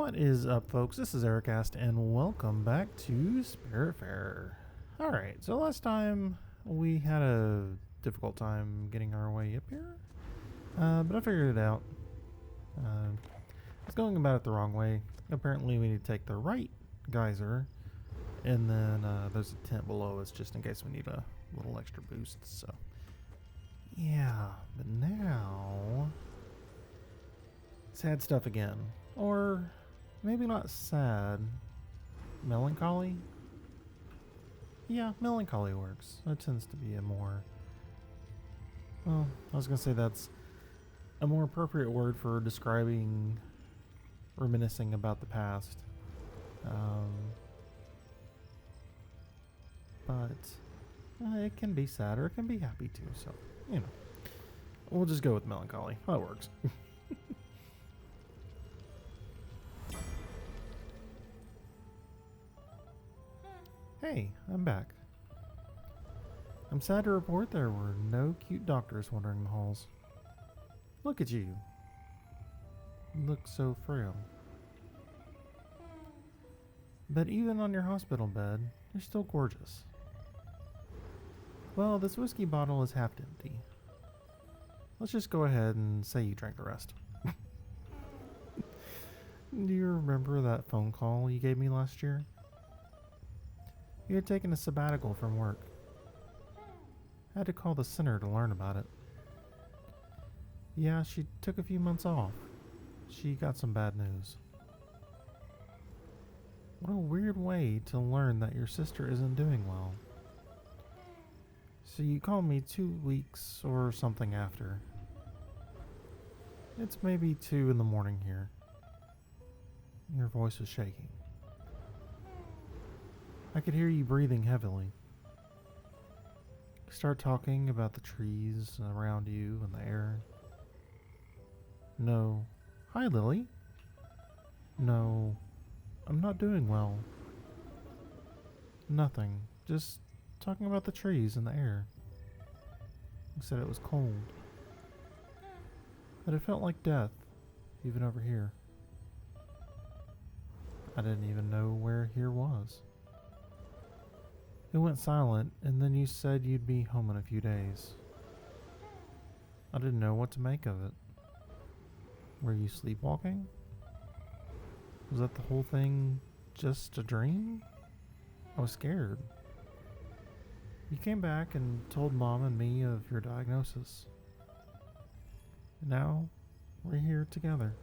What is up, folks? This is Ericast, and welcome back to Spiritfarer. Alright, so last time we had a difficult time getting our way up here, but I figured it out. I was going about it the wrong way. Apparently we need to take the right geyser, and then there's a tent below us just in case we need a little extra boost, so... Yeah, but now... sad stuff again. Or maybe not sad. Melancholy? Yeah, melancholy works. That tends to be a more... well, I was going to say that's a more appropriate word for describing reminiscing about the past. But it can be sad or it can be happy too, so, you know. We'll just go with melancholy. That works. Hey, I'm back. I'm sad to report there were no cute doctors wandering the halls. Look at you. You look so frail. But even on your hospital bed, you're still gorgeous. Well, this whiskey bottle is half empty. Let's just go ahead and say you drank the rest. Do you remember that phone call you gave me last year? You had taken a sabbatical from work. I had to call the center to learn about it. Yeah, she took a few months off. She got some bad news. What a weird way to learn that your sister isn't doing well. So you called me 2 weeks or something after. It's maybe 2 in the morning here. Your voice was shaking. I could hear you breathing heavily. Start talking about the trees around you and the air. No. Hi, Lily. No. I'm not doing well. Nothing. Just talking about the trees and the air. You said it was cold. But it felt like death, even over here. I didn't even know where here was. It went silent, and then you said you'd be home in a few days. I didn't know what to make of it. Were you sleepwalking? Was that the whole thing just a dream? I was scared. You came back and told Mom and me of your diagnosis. Now, we're here together.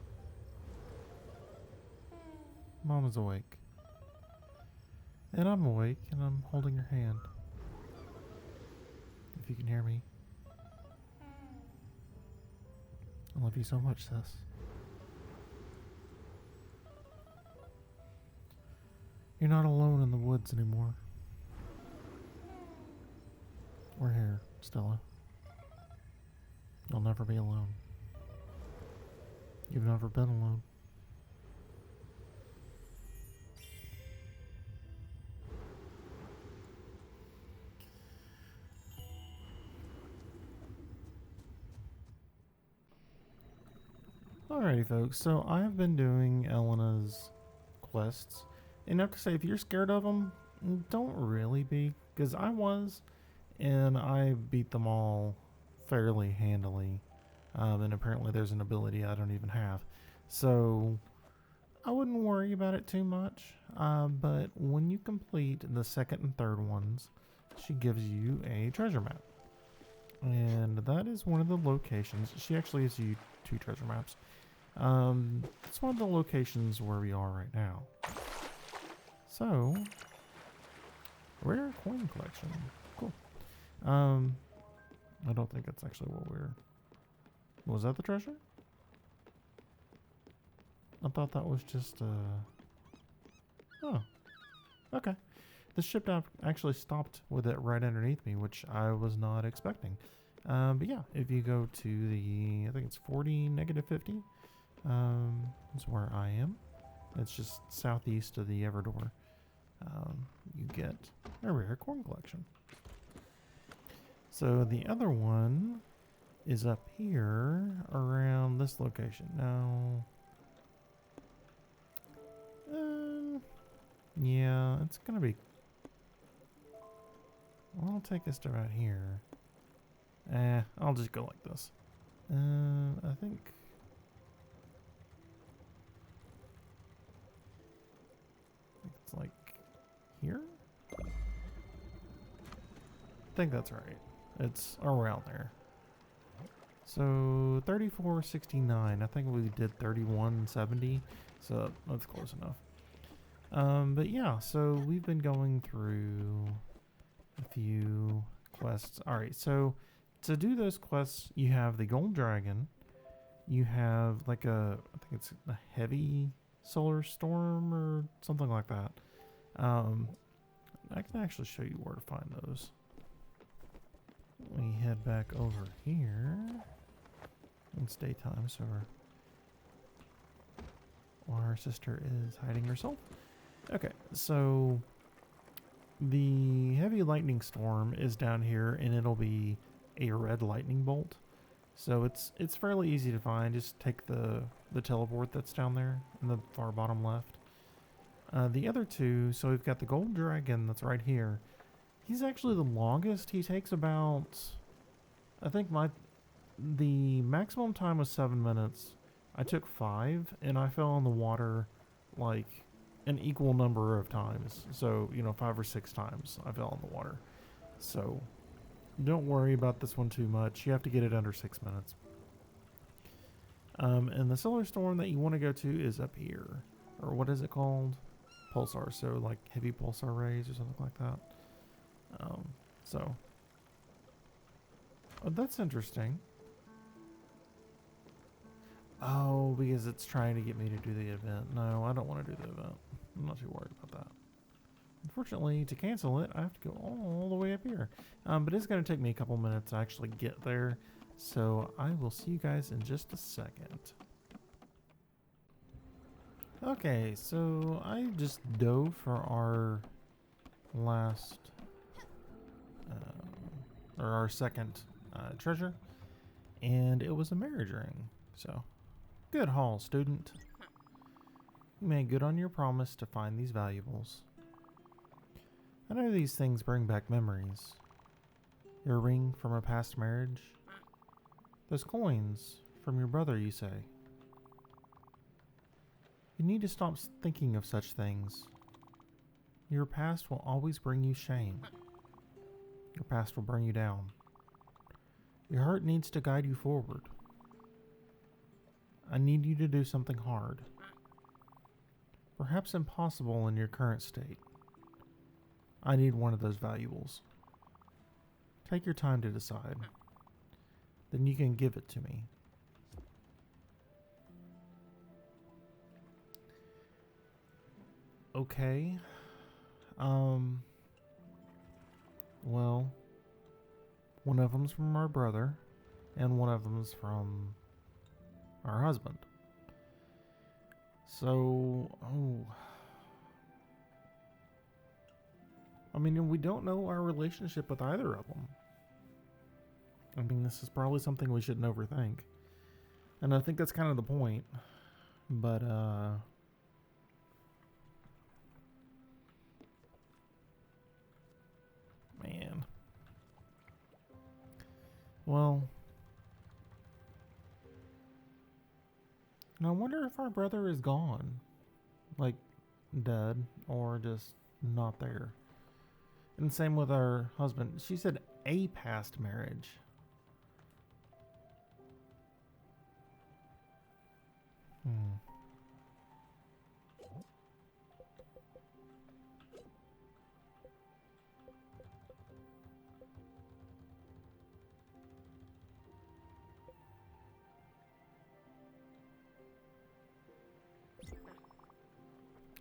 Mom is awake. And I'm awake, and I'm holding your hand. If you can hear me. I love you so much, sis. You're not alone in the woods anymore. We're here, Stella. You'll never be alone. You've never been alone. Alrighty, folks, so I've been doing Elena's quests, and I have to say, if you're scared of them, don't really be, because I was, and I beat them all fairly handily, and apparently there's an ability I don't even have, so I wouldn't worry about it too much, but when you complete the second and third ones, she gives you a treasure map, and that is one of the locations. She actually gives you 2 treasure maps. It's one of the locations where we are right now. So, rare coin collection. Cool. I don't think that's actually what we're... Was that the treasure? I thought that was just, Oh. Okay. The ship actually stopped with it right underneath me, which I was not expecting. But yeah, if you go to the... I think it's 40, -50. Is where I am. It's just southeast of the Everdor. You get a rare coin collection. So the other one is up here around this location. Now, Yeah, it's gonna be... Well, I'll take us to right here. I'll just go like this. I think... It's like here? I think that's right. It's around there. So 3469. I think we did 3170. So that's close enough. But yeah, so we've been going through a few quests. Alright, so to do those quests, you have the Gold Dragon. You have like I think it's a heavy solar storm or something like that. I can actually show you where to find those. We head back over here. It's daytime, so our sister is hiding herself. Okay, so the heavy lightning storm is down here, and it'll be a red lightning bolt. So it's fairly easy to find. Just take the teleport that's down there in the far bottom left. The other two, so we've got the Gold Dragon that's right here. He's actually the longest. He takes about, I think the maximum time was 7 minutes. I took 5, and I fell in the water like an equal number of times. So, 5 or 6 times I fell in the water. So, don't worry about this one too much. You have to get it under 6 minutes. And the solar storm that you want to go to is up here. Or what is it called? Pulsar. So, like heavy pulsar rays or something like that. Oh, that's interesting. Oh, because it's trying to get me to do the event. No, I don't want to do the event. I'm not too worried about that. Unfortunately, to cancel it, I have to go all the way up here. But it's going to take me a couple minutes to actually get there. So I will see you guys in just a second. Okay, so I just dove for our last... or our second treasure. And it was a marriage ring. So, good haul, student. You made good on your promise to find these valuables. I know these things bring back memories. Your ring from a past marriage. Those coins from your brother, you say. You need to stop thinking of such things. Your past will always bring you shame. Your past will bring you down. Your heart needs to guide you forward. I need you to do something hard. Perhaps impossible in your current state. I need one of those valuables. Take your time to decide. Then you can give it to me. Okay. Well, one of them's from our brother, and one of them's from our husband. So, I mean, we don't know our relationship with either of them. I mean, this is probably something we shouldn't overthink. And I think that's kind of the point. But, man. Well, and I wonder if our brother is gone. Like, dead, or just not there. And same with our husband. She said a past marriage.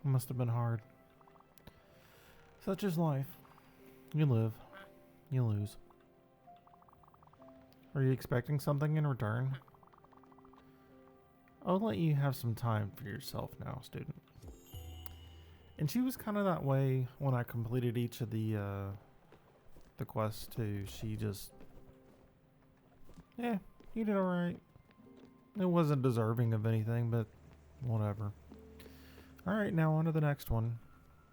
Must have been hard. Such is life. You live. You lose. Are you expecting something in return? I'll let you have some time for yourself now, student. And she was kind of that way when I completed each of the quests too. She just... Yeah, you did alright. It wasn't deserving of anything, but whatever. Alright, now on to the next one.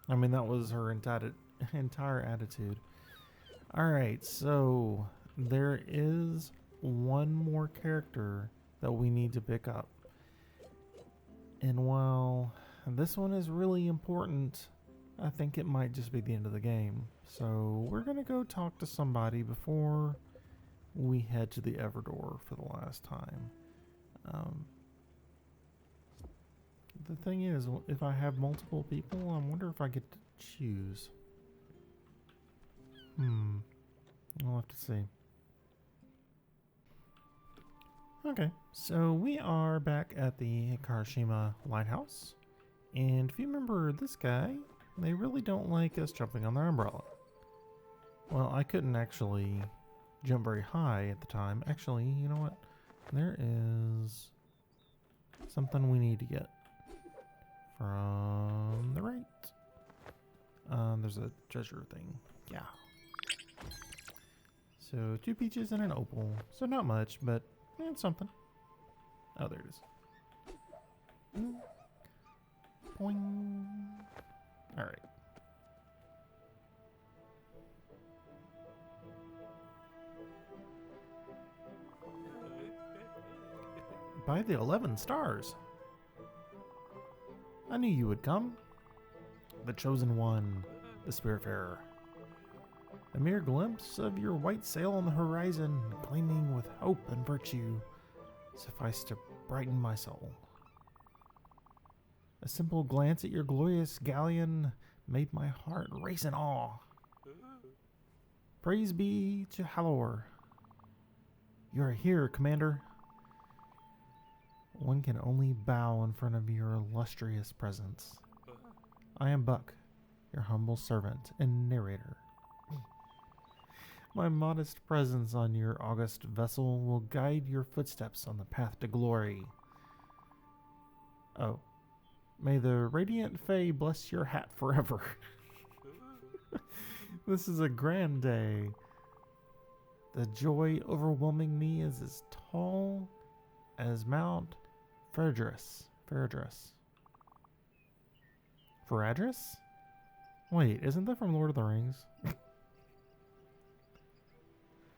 I mean, that was her entire attitude. Alright, so there is one more character that we need to pick up. And while this one is really important, I think it might just be the end of the game. So we're going to go talk to somebody before we head to the Everdor for the last time. The thing is, if I have multiple people, I wonder if I get to choose. We'll have to see. Okay, so we are back at the Karashima Lighthouse. And if you remember this guy, they really don't like us jumping on their umbrella. Well, I couldn't actually jump very high at the time. Actually, you know what? There is something we need to get from the right. There's a treasure thing. Yeah. So 2 peaches and an opal. So not much, but it's something. Oh, there it is. Boing. All right. By the 11 stars. I knew you would come. The chosen one, the Spiritfarer. A mere glimpse of your white sail on the horizon, gleaming with hope and virtue, sufficed to brighten my soul. A simple glance at your glorious galleon made my heart race in awe. Praise be to Halor. You are here, Commander. One can only bow in front of your illustrious presence. I am Buck, your humble servant and narrator. My modest presence on your august vessel will guide your footsteps on the path to glory. Oh, may the radiant Fae bless your hat forever. This is a grand day. The joy overwhelming me is as tall as Mount Faradris. Faradris? Wait, isn't that from Lord of the Rings?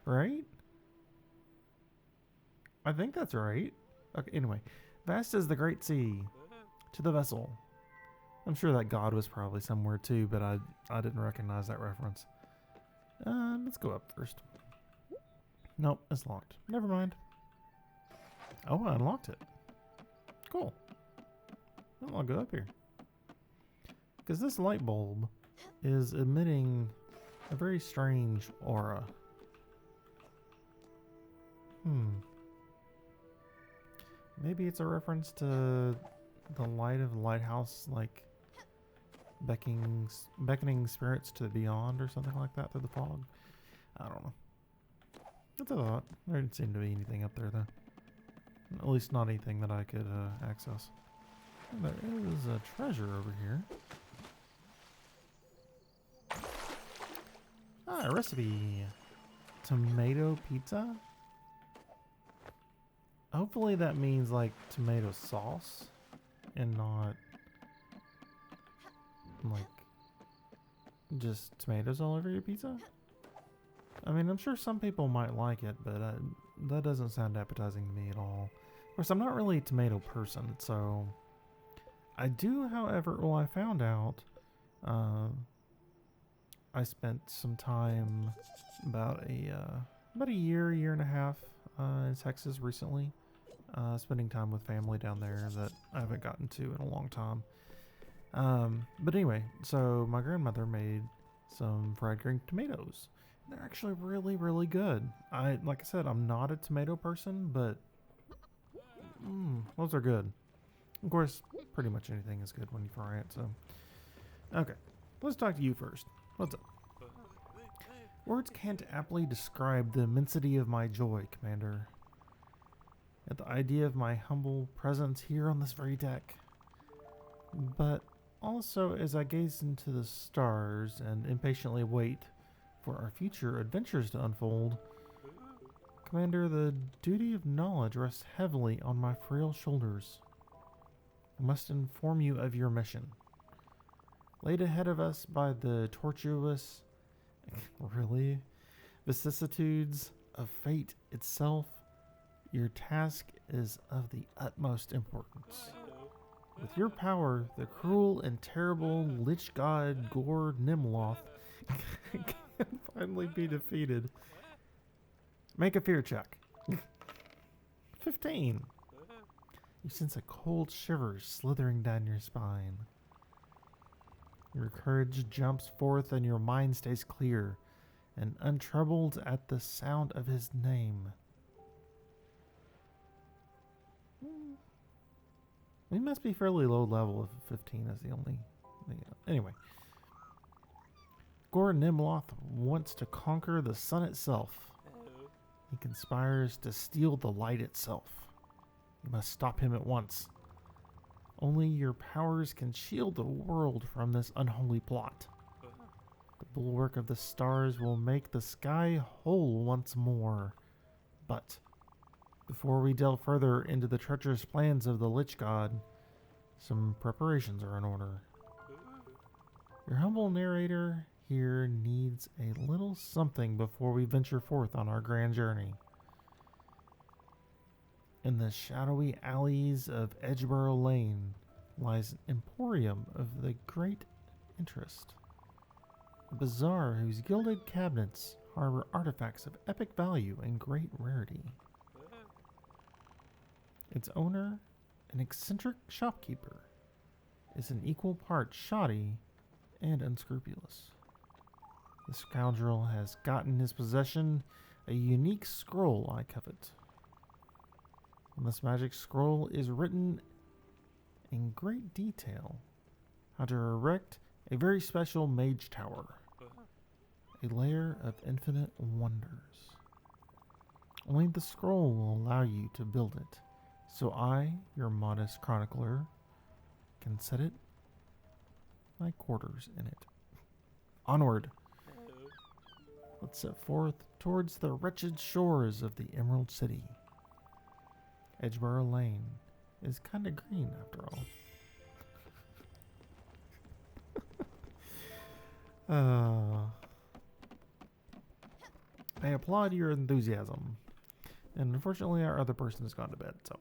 Right? I think that's right. Okay, anyway. Vast as the great sea. To the vessel. I'm sure that god was probably somewhere too, but I didn't recognize that reference. Let's go up first. Nope, it's locked. Never mind. Oh, I unlocked it. Cool. Well, I'll go up here. Because this light bulb is emitting a very strange aura. Maybe it's a reference to the light of the lighthouse, like beckoning spirits to the beyond or something like that through the fog. I don't know. That's a thought. There didn't seem to be anything up there, though. At least not anything that I could access. There is a treasure over here. Ah, a recipe. Tomato pizza? Hopefully that means like tomato sauce and not like just tomatoes all over your pizza. I mean, I'm sure some people might like it, but that doesn't sound appetizing to me at all. Of course, I'm not really a tomato person, so I do, however, well, I found out I spent some time about a year and a half in Texas recently, spending time with family down there that I haven't gotten to in a long time. But anyway, so my grandmother made some fried green tomatoes. They're actually really, really good. Like I said, I'm not a tomato person, but those are good. Of course, pretty much anything is good when you fry it, so. Okay, let's talk to you first. What's up? Words can't aptly describe the immensity of my joy, Commander, at the idea of my humble presence here on this very deck. But also as I gaze into the stars and impatiently wait for our future adventures to unfold, Commander, the duty of knowledge rests heavily on my frail shoulders. I must inform you of your mission. laid ahead of us by the tortuous, really, vicissitudes of fate itself, your task is of the utmost importance. With your power, the cruel and terrible Lich God Gore Nimloth can finally be defeated. Make a fear check. 15. You sense a cold shiver slithering down your spine. Your courage jumps forth and your mind stays clear and untroubled at the sound of his name. We must be fairly low level if 15 is the only thing. Anyway. Gore Nimloth wants to conquer the sun itself. He conspires to steal the light itself. You must stop him at once. Only your powers can shield the world from this unholy plot. The bulwark of the stars will make the sky whole once more. But before we delve further into the treacherous plans of the Lich God, some preparations are in order. Your humble narrator here needs a little something before we venture forth on our grand journey. In the shadowy alleys of Edgeborough Lane lies an emporium of the great interest. A bazaar whose gilded cabinets harbor artifacts of epic value and great rarity. Its owner, an eccentric shopkeeper, is an equal part shoddy and unscrupulous. The scoundrel has got in his possession a unique scroll I covet. On this magic scroll is written in great detail how to erect a very special mage tower, a lair of infinite wonders. Only the scroll will allow you to build it, so I, your modest chronicler, can set it my quarters in it. Onward! Let's set forth towards the wretched shores of the Emerald City. Edgeborough Lane is kind of green after all. I applaud your enthusiasm. And unfortunately our other person has gone to bed, so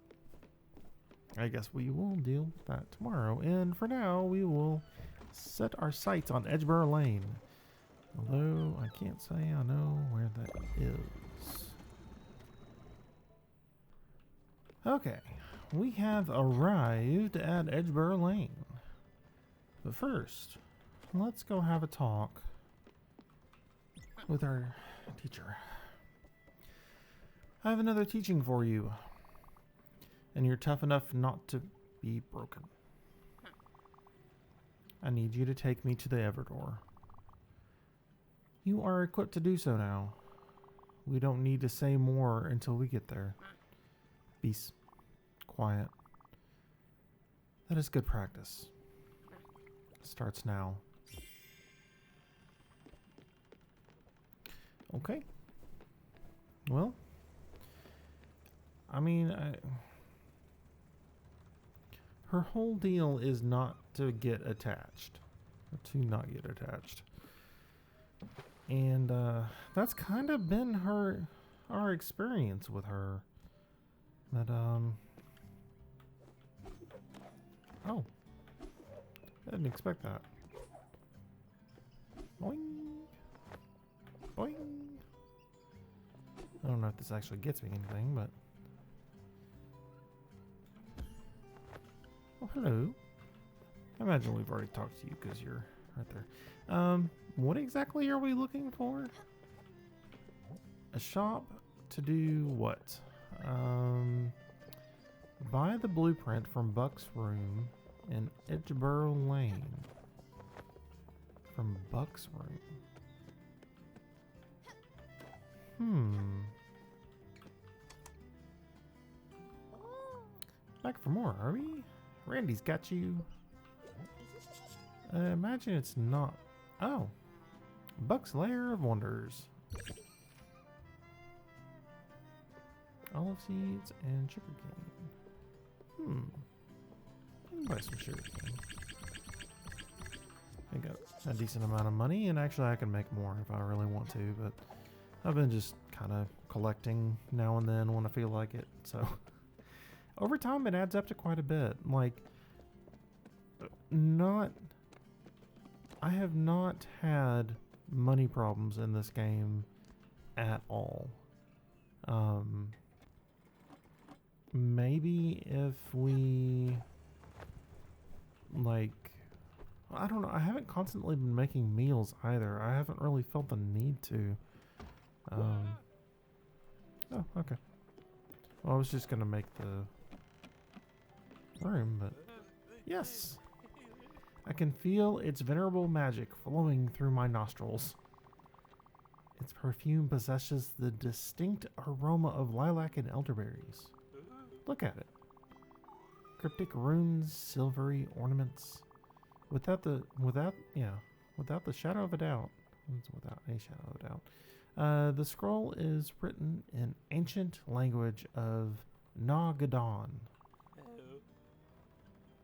I guess we will deal with that tomorrow. And for now, we will set our sights on Edgeborough Lane. Although I can't say I know where that is. Okay, we have arrived at Edgeborough Lane. But first, let's go have a talk with our teacher. I have another teaching for you. And you're tough enough not to be broken. I need you to take me to the Everdoor. You are equipped to do so now. We don't need to say more until we get there. Peace. Quiet. That is good practice. Starts now. Okay. Well, I mean, her whole deal is not to get attached. Or to not get attached. And that's kind of been our experience with her. But oh, I didn't expect that. Boing, boing. I don't know if this actually gets me anything, but oh, hello. I imagine we've already talked to you because you're right there. What exactly are we looking for? A shop to do what? Buy the blueprint from Buck's room in Edgeborough Lane. From Buck's room. Back for more, are we? Randy's got you. Imagine it's not. Oh. Buck's Lair of Wonders. Olive seeds and sugarcane. I can buy some sugarcane. got a decent amount of money, and actually I can make more if I really want to, but I've been just kind of collecting now and then when I feel like it. So over time it adds up to quite a bit. Like, I have not had money problems in this game at all. Maybe if we, like, I don't know, I haven't constantly been making meals either. I haven't really felt the need to. Oh, okay. Well, I was just gonna make the room, but yes! I can feel its venerable magic flowing through my nostrils. Its perfume possesses the distinct aroma of lilac and elderberries. Look at it. Cryptic runes, silvery ornaments. Without the shadow of a doubt. Without a shadow of a doubt. The scroll is written in ancient language of Na-Gadon.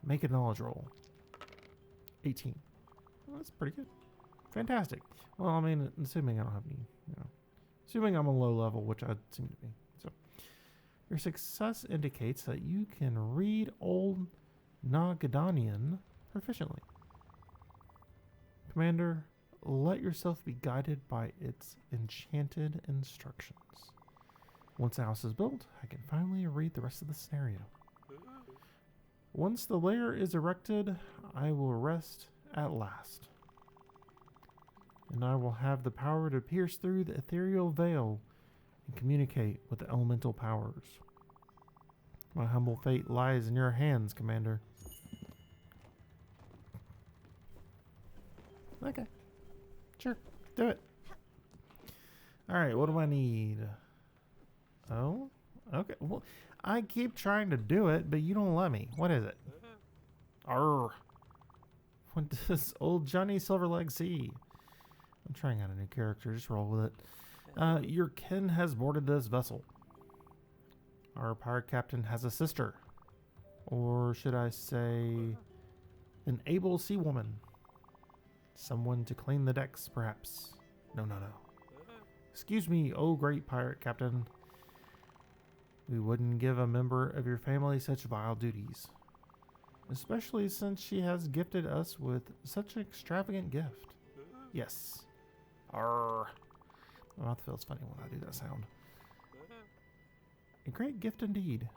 Make a knowledge roll. 18. Well, that's pretty good. Fantastic. Well, I mean, assuming I don't have any, assuming I'm a low level, which I seem to be. So, your success indicates that you can read Old Na-Gadonian proficiently. Commander, let yourself be guided by its enchanted instructions. Once the house is built, I can finally read the rest of the scenario. Once the lair is erected, I will rest at last. And I will have the power to pierce through the ethereal veil and communicate with the elemental powers. My humble fate lies in your hands, Commander. Okay. Sure. Do it. Alright, what do I need? Oh? Okay. Well, I keep trying to do it, but you don't let me. What is it? Arr. What does old Johnny Silverleg see? I'm trying out a new character. Just roll with it. Your kin has boarded this vessel. Our pirate captain has a sister. Or should I say an able sea woman? Someone to clean the decks, perhaps. No. Excuse me, oh great pirate captain. We wouldn't give a member of your family such vile duties. Especially since she has gifted us with such an extravagant gift. Yes. Arr. My mouth feels funny when I do that sound. A great gift indeed.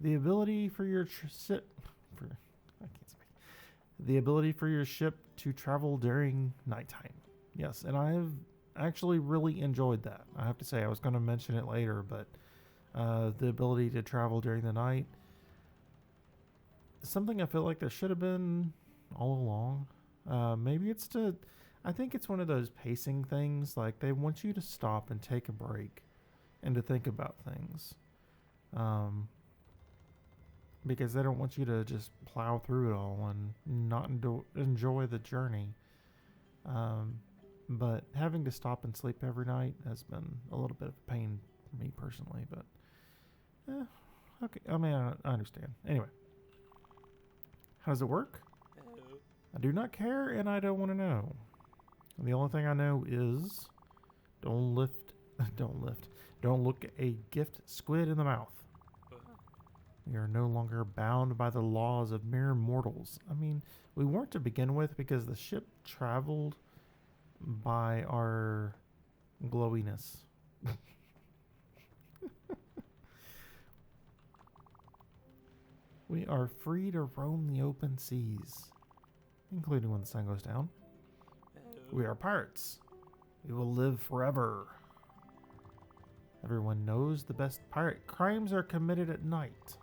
The ability for your The ability for your ship to travel during nighttime. Yes, and I've actually really enjoyed that. I have to say, I was going to mention it later, but the ability to travel during the night, something I feel like there should have been all along. Maybe it's I think it's one of those pacing things, like they want you to stop and take a break and to think about things. Because they don't want you to just plow through it all and not enjoy the journey. But having to stop and sleep every night has been a little bit of a pain for me personally. But, okay. I mean, I understand. Anyway. How does it work? I do not care and I don't want to know. The only thing I know is don't look a gift squid in the mouth. We are no longer bound by the laws of mere mortals. I mean, we weren't to begin with because the ship traveled by our glowiness. We are free to roam the open seas, including when the sun goes down. We are pirates. We will live forever. Everyone knows the best pirate crimes are committed at night.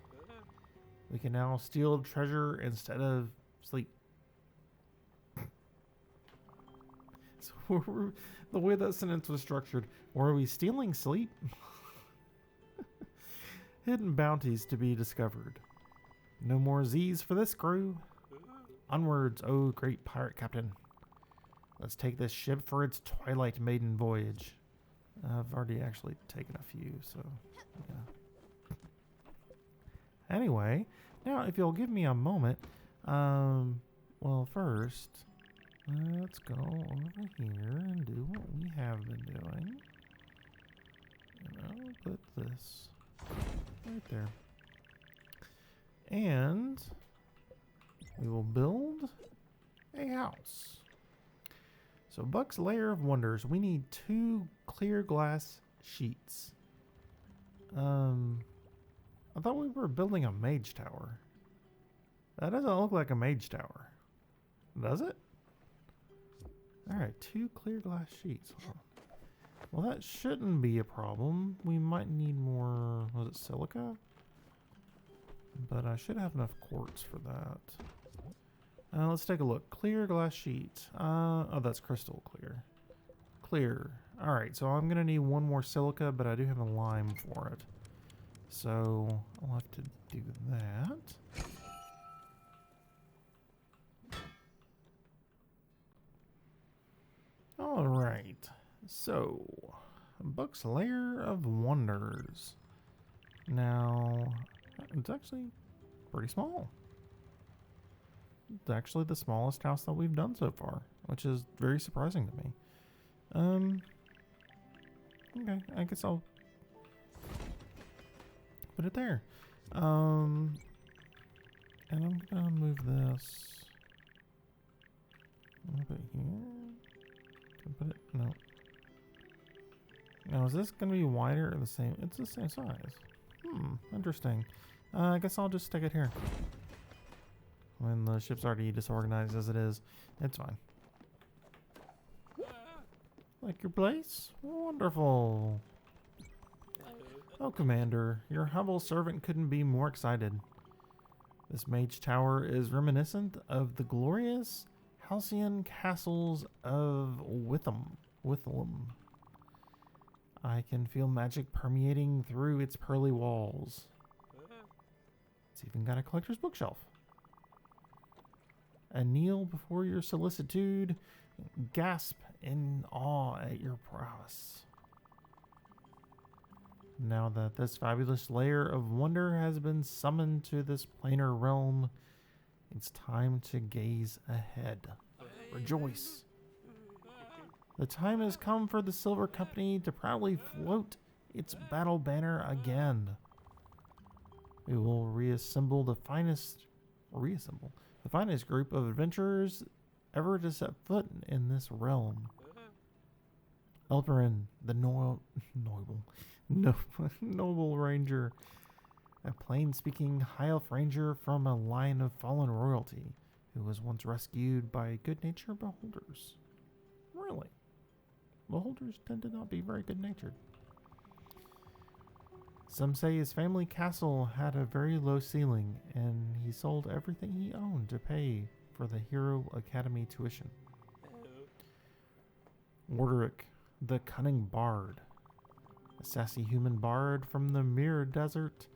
We can now steal treasure instead of sleep. So the way that sentence was structured, were we stealing sleep? Hidden bounties to be discovered. No more Z's for this crew. Onwards, oh great pirate captain. Let's take this ship for its Twilight Maiden voyage. I've already actually taken a few, so yeah. Anyway, now if you'll give me a moment, Well, first, let's go over here and do what we have been doing. And I'll put this right there. And we will build a house. So Buck's Lair of Wonders, we need 2 clear glass sheets. I thought we were building a mage tower. That doesn't look like a mage tower. Does it? Alright, 2 clear glass sheets. Well, that shouldn't be a problem. We might need more, was it silica? But I should have enough quartz for that. Let's take a look. Clear glass sheet. Oh, that's crystal clear. Clear. Alright, so I'm going to need 1 more silica, but I do have a lime for it. So I'll have to do that. Alright, so Buck's Lair of Wonders. Now, it's actually pretty small. It's actually the smallest house that we've done so far, which is very surprising to me. Okay, I guess I'll put it there. And I'm gonna move this. I'll put it here. Can I put it? No. Now, is this gonna be wider or the same? It's the same size. Interesting. I guess I'll just stick it here. When the ship's already disorganized as it is, it's fine. Like your place? Wonderful. Oh, Commander, your humble servant couldn't be more excited. This mage tower is reminiscent of the glorious halcyon castles of Witham. I can feel magic permeating through its pearly walls. It's even got a collector's bookshelf. I kneel before your solicitude, gasp in awe at your prowess. Now that this fabulous lair of wonder has been summoned to this planar realm, it's time to gaze ahead. Rejoice. The time has come for the Silver Company to proudly float its battle banner again. We will reassemble the finest group of adventurers ever to set foot in this realm. Elperin, the noble ranger, a plain-speaking high elf ranger from a line of fallen royalty, who was once rescued by good-natured beholders. Really? Beholders tend to not be very good-natured. Some say his family castle had a very low ceiling, and he sold everything he owned to pay for the Hero Academy tuition. Warderick, the cunning bard, a sassy human bard from the Mirror Desert,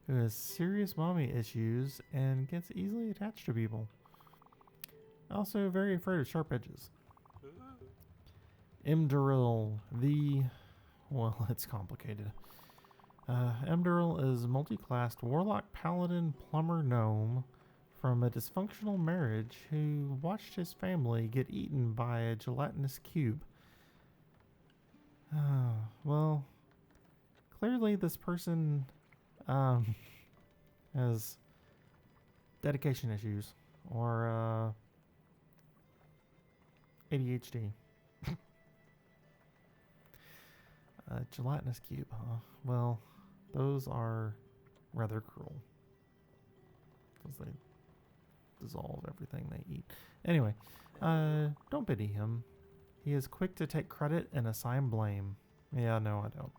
who has serious mommy issues and gets easily attached to people. Also very afraid of sharp edges. Imdaril, well, it's complicated. Imdaril is multi-classed warlock, paladin, plumber, gnome from a dysfunctional marriage who watched his family get eaten by a gelatinous cube. Well, clearly this person has dedication issues or ADHD. Gelatinous cube, huh? Well, those are rather cruel. Because they dissolve everything they eat. Anyway, don't pity him. He is quick to take credit and assign blame. Yeah, no, I don't.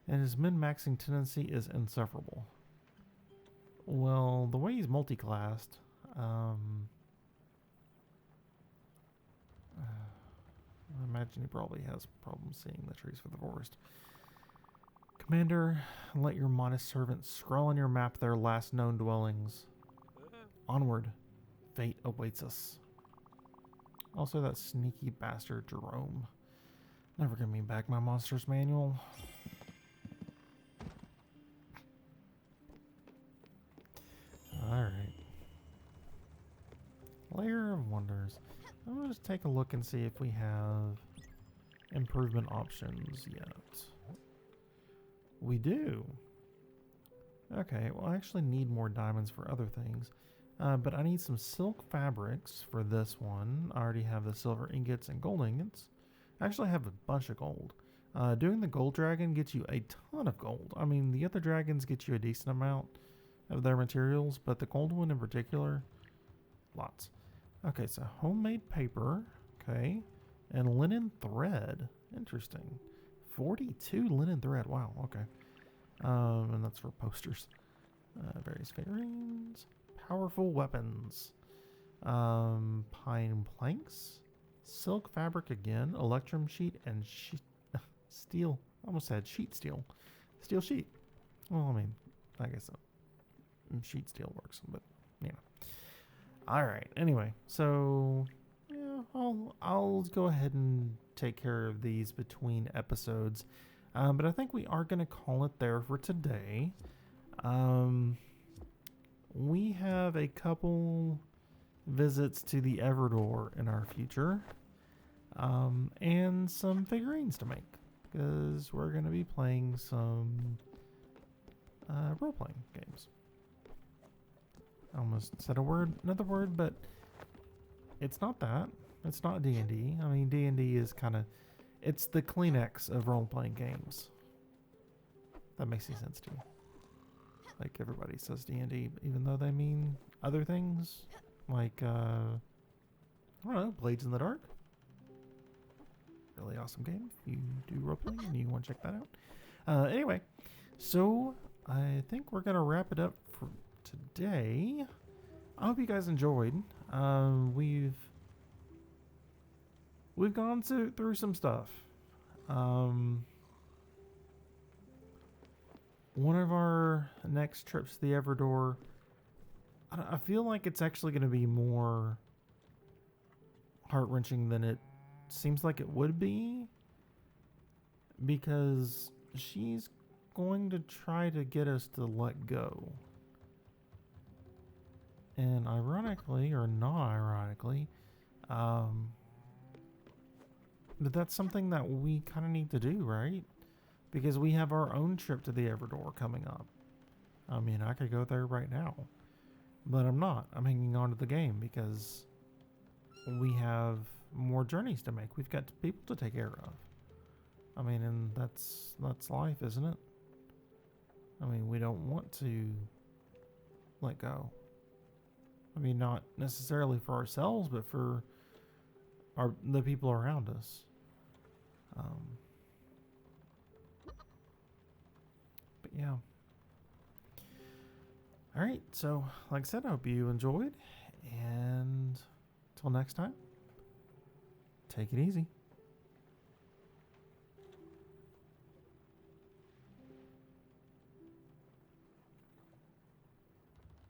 And his min-maxing tendency is insufferable. Well, the way he's multi-classed, I imagine he probably has problems seeing the trees for the forest. Commander, let your modest servants scroll on your map their last known dwellings. Onward, fate awaits us. Also that sneaky bastard Jerome. Never give me back my monster's manual. Layer of Wonders. I'm gonna just take a look and see if we have improvement options yet. We do. Okay, well I actually need more diamonds for other things. But I need some silk fabrics for this one. I already have the silver ingots and gold ingots. I actually have a bunch of gold. Doing the gold dragon gets you a ton of gold. I mean, the other dragons get you a decent amount of their materials, but the gold one in particular, lots. Okay, so homemade paper, okay, and linen thread. Interesting. 42 linen thread. Wow, okay. And that's for posters. Various figurines. Powerful weapons. Pine planks. Silk fabric again. Electrum sheet and steel. I almost said sheet steel. Steel sheet. Well, I mean, I guess sheet steel works, but you know. All right. Anyway, so yeah, I'll go ahead and take care of these between episodes. But I think we are going to call it there for today. We have a couple visits to the Everdoor in our future. And some figurines to make. Because we're going to be playing some role-playing games. I almost said another word, but it's not that. It's not D&D. I mean, D&D is kind of... It's the Kleenex of role-playing games. That makes any sense to you. Like everybody says D&D, even though they mean other things. Like, I don't know, Blades in the Dark. Really awesome game. If you do role-playing and you want to check that out. Anyway, so I think we're going to wrap it up for today. I hope you guys enjoyed. We've gone through some stuff. One of our next trips to the Everdoor, I feel like it's actually going to be more heart-wrenching than it seems like it would be, because she's going to try to get us to let go. And ironically, or not ironically, but that's something that we kind of need to do, right? Because we have our own trip to the Everdoor coming up. I mean, I could go there right now, but I'm not. I'm hanging on to the game because we have more journeys to make. We've got people to take care of. I mean, and that's life, isn't it? I mean, we don't want to let go. I mean, not necessarily for ourselves, but for the people around us. But yeah. All right. So, like I said, I hope you enjoyed. And until next time, take it easy.